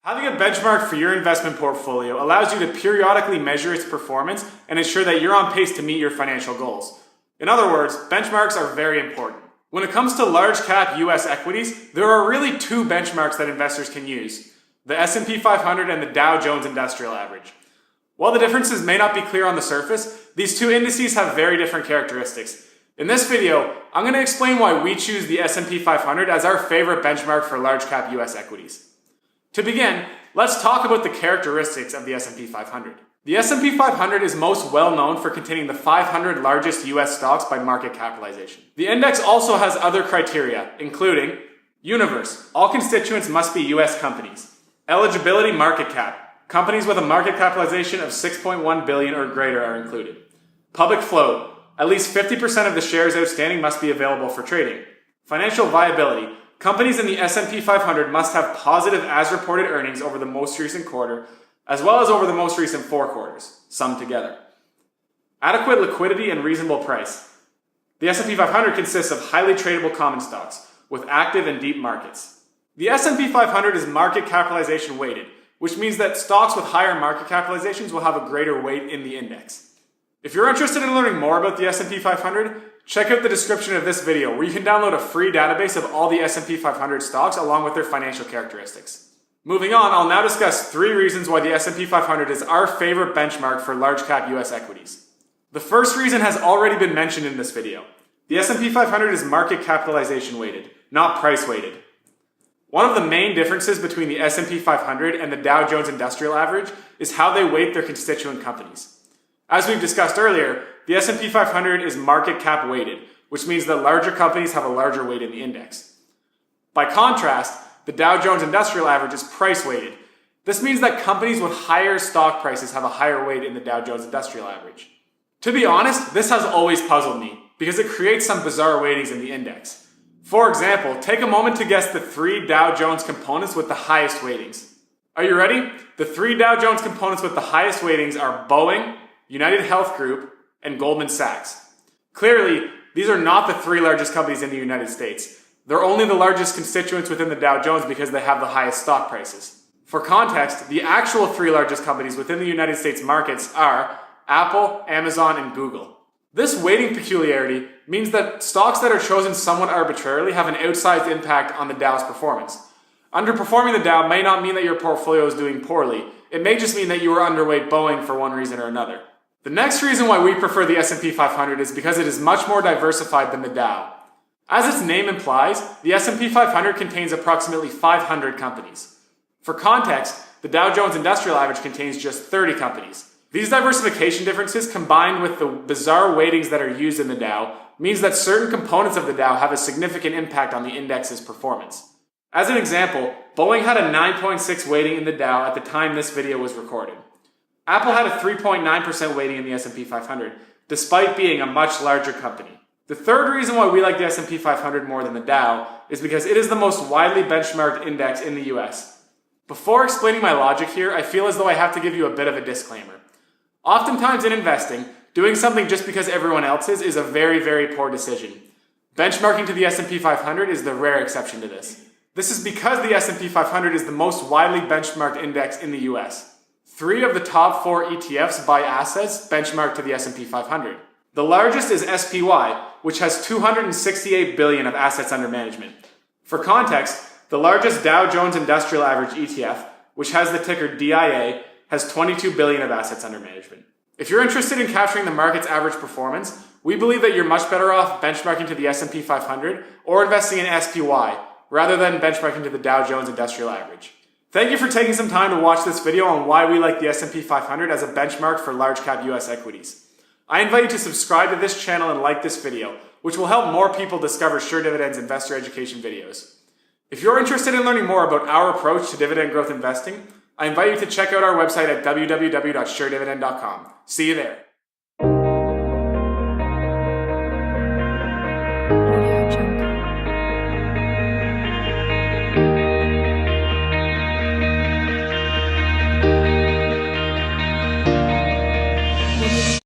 Having a benchmark for your investment portfolio allows you to periodically measure its performance and ensure that you're on pace to meet your financial goals. In other words, benchmarks are very important. When it comes to large cap US equities, there are really two benchmarks that investors can use: the S&P 500 and the Dow Jones Industrial Average. While the differences may not be clear on the surface, these two indices have very different characteristics. In this video, I'm going to explain why we choose the S&P 500 as our favorite benchmark for large cap US equities. To begin, let's talk about the characteristics of the S&P 500. The S&P 500 is most well known for containing the 500 largest US stocks by market capitalization. The index also has other criteria, including universe. All constituents must be US companies. Eligibility market cap. Companies with a market capitalization of 6.1 billion or greater are included. Public float. At least 50% of the shares outstanding must be available for trading. Financial viability. Companies in the S&P 500 must have positive as-reported earnings over the most recent quarter, as well as over the most recent 4 quarters, summed together. Adequate liquidity and reasonable price. The S&P 500 consists of highly tradable common stocks with active and deep markets. The S&P 500 is market capitalization weighted, which means that stocks with higher market capitalizations will have a greater weight in the index. If you're interested in learning more about the S&P 500, check out the description of this video where you can download a free database of all the S&P 500 stocks along with their financial characteristics. Moving on, I'll now discuss 3 reasons why the S&P 500 is our favorite benchmark for large cap US equities. The first reason has already been mentioned in this video. The S&P 500 is market capitalization weighted, not price weighted. One of the main differences between the S&P 500 and the Dow Jones Industrial Average is how they weight their constituent companies. As we've discussed earlier, the S&P 500 is market cap weighted, which means that larger companies have a larger weight in the index. By contrast, the Dow Jones Industrial Average is price weighted. This means that companies with higher stock prices have a higher weight in the Dow Jones Industrial Average. To be honest, this has always puzzled me because it creates some bizarre weightings in the index. For example, take a moment to guess the 3 Dow Jones components with the highest weightings. Are you ready? The 3 Dow Jones components with the highest weightings are Boeing, United Health Group, and Goldman Sachs. Clearly, these are not the 3 largest companies in the United States. They're only the largest constituents within the Dow Jones because they have the highest stock prices. For context, the actual 3 largest companies within the United States markets are Apple, Amazon, and Google. This weighting peculiarity means that stocks that are chosen somewhat arbitrarily have an outsized impact on the Dow's performance. Underperforming the Dow may not mean that your portfolio is doing poorly. It may just mean that you are underweight Boeing for one reason or another. The next reason why we prefer the S&P 500 is because it is much more diversified than the Dow. As its name implies, the S&P 500 contains approximately 500 companies. For context, the Dow Jones Industrial Average contains just 30 companies. These diversification differences combined with the bizarre weightings that are used in the Dow means that certain components of the Dow have a significant impact on the index's performance. As an example, Boeing had a 9.6 weighting in the Dow at the time this video was recorded. Apple had a 3.9% weighting in the S&P 500, despite being a much larger company. The third reason why we like the S&P 500 more than the Dow is because it is the most widely benchmarked index in the US. Before explaining my logic here, I feel as though I have to give you a bit of a disclaimer. Oftentimes in investing, doing something just because everyone else is a very, very poor decision. Benchmarking to the S&P 500 is the rare exception to this. This is because the S&P 500 is the most widely benchmarked index in the US. 3 of the top 4 ETFs buy assets benchmarked to the S&P 500. The largest is SPY, which has 268 billion of assets under management. For context, the largest Dow Jones Industrial Average ETF, which has the ticker DIA, has 22 billion of assets under management. If you're interested in capturing the market's average performance, we believe that you're much better off benchmarking to the S&P 500 or investing in SPY, rather than benchmarking to the Dow Jones Industrial Average. Thank you for taking some time to watch this video on why we like the S&P 500 as a benchmark for large cap US equities. I invite you to subscribe to this channel and like this video, which will help more people discover Sure Dividend's investor education videos. If you're interested in learning more about our approach to dividend growth investing, I invite you to check out our website at www.suredividend.com. See you there.